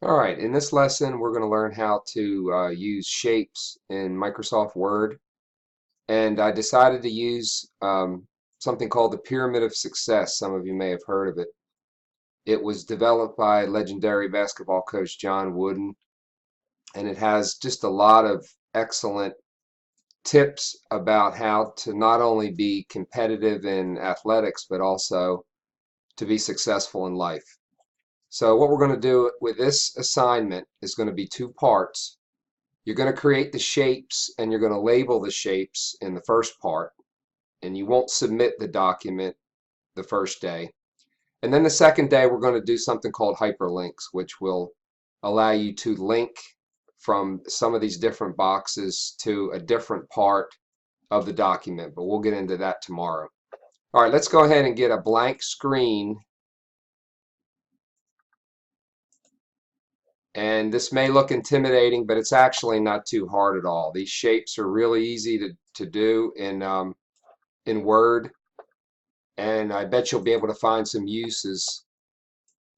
Alright, in this lesson we're going to learn how to use shapes in Microsoft Word, and I decided to use something called the Pyramid of Success. Some of you may have heard of it. It was developed by legendary basketball coach John Wooden, and it has just a lot of excellent tips about how to not only be competitive in athletics but also to be successful in life. So what we're going to do with this assignment is going to be two parts. You're going to create the shapes and you're going to label the shapes in the first part, and you won't submit the document the first day. And then the second day we're going to do something called hyperlinks, which will allow you to link from some of these different boxes to a different part of the document, but we'll get into that tomorrow. All right, let's go ahead and get a blank screen. And this may look intimidating, but it's actually not too hard at all. These shapes are really easy to do in Word, and I bet you'll be able to find some uses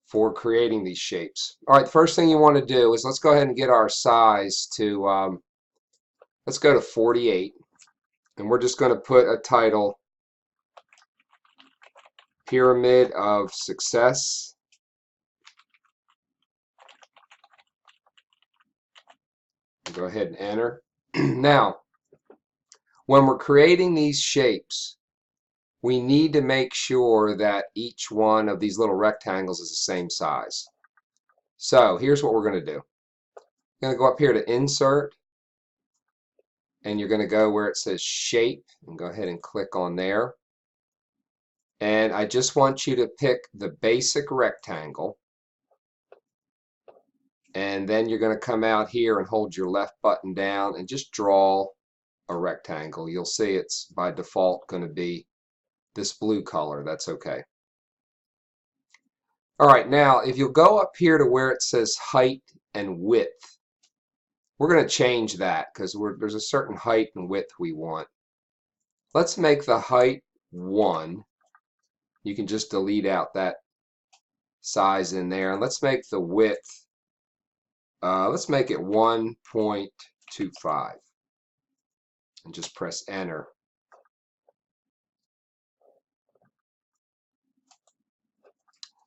for creating these shapes. All right, the first thing you want to do is let's go ahead and get our size to, let's go to 48, and we're just going to put a title, Pyramid of Success. Go ahead and enter. Now, when we're creating these shapes, we need to make sure that each one of these little rectangles is the same size. So here's what we're going to do. We're going to go up here to Insert, and you're going to go where it says Shape, and go ahead and click on there. And I just want you to pick the basic rectangle, and then you're going to come out here and hold your left button down and just draw a rectangle. You'll see it's by default going to be this blue color. That's okay. All right, now if you'll go up here to where it says height and width, we're going to change that because there's a certain height and width we want. Let's make the height 1. You can just delete out that size in there. And let's make the width, let's make it 1.25. And just press enter.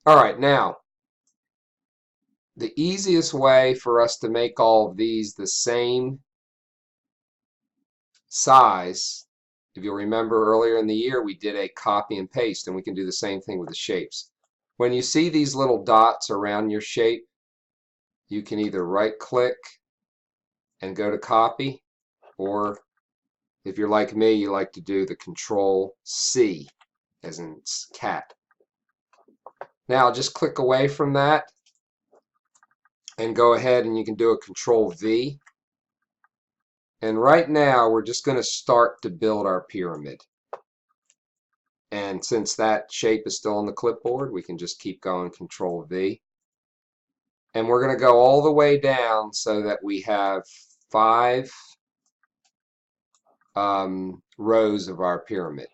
All right, now, the easiest way for us to make all of these the same size, if you'll remember earlier in the year, we did a copy and paste, and we can do the same thing with the shapes. When you see these little dots around your shape, you can either right click and go to copy, or if you're like me, you like to do the Control C, as in cat. Now just click away from that and go ahead and you can do a Control V. And right now we're just going to start to build our pyramid. And since that shape is still on the clipboard, we can just keep going, Control V. And we're going to go all the way down so that we have 5 rows of our pyramid.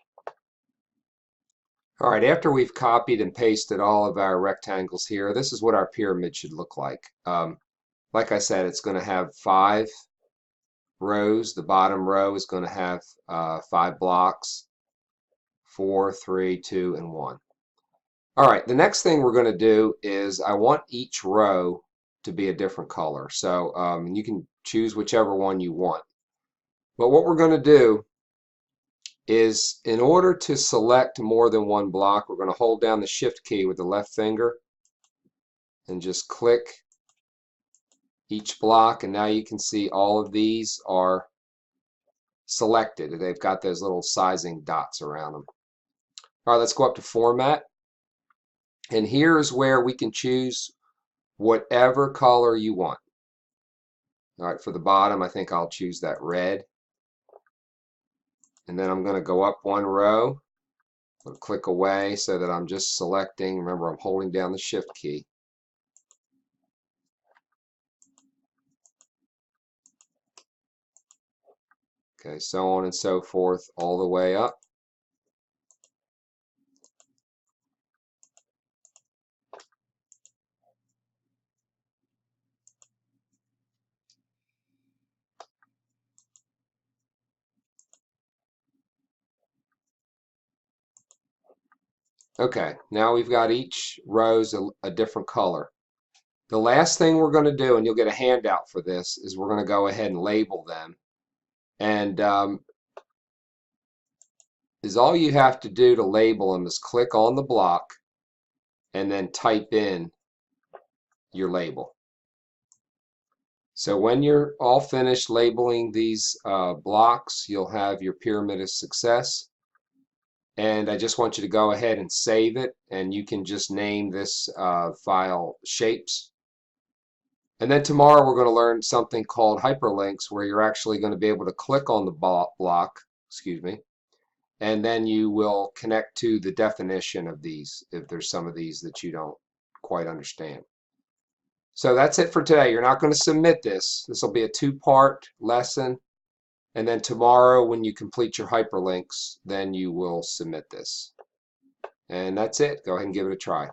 All right, after we've copied and pasted all of our rectangles here, this is what our pyramid should look like. Like I said, it's going to have 5 rows. The bottom row is going to have 5 blocks, 4, 3, 2, and 1. All right, the next thing we're going to do is I want each row to be a different color. So you can choose whichever one you want. But what we're going to do is, in order to select more than one block, we're going to hold down the Shift key with the left finger and just click each block, and now you can see all of these are selected. They've got those little sizing dots around them. All right, let's go up to Format, and here's where we can choose whatever color you want. All right, for the bottom, I think I'll choose that red. And then I'm going to go up one row, click away so that I'm just selecting. Remember, I'm holding down the Shift key. Okay, so on and so forth all the way up. Okay, now we've got each rows a different color. The last thing we're going to do, and you'll get a handout for this, is we're going to go ahead and label them. And is all you have to do to label them is click on the block and then type in your label. So when you're all finished labeling these blocks, you'll have your pyramid of success. And I just want you to go ahead and save it, and you can just name this file shapes. And then tomorrow we're going to learn something called hyperlinks, where you're actually going to be able to click on the block, excuse me, and then you will connect to the definition of these if there's some of these that you don't quite understand. So that's it for today. You're not going to submit this. This will be a two-part lesson. And then tomorrow, when you complete your hyperlinks, then you will submit this. And that's it. Go ahead and give it a try.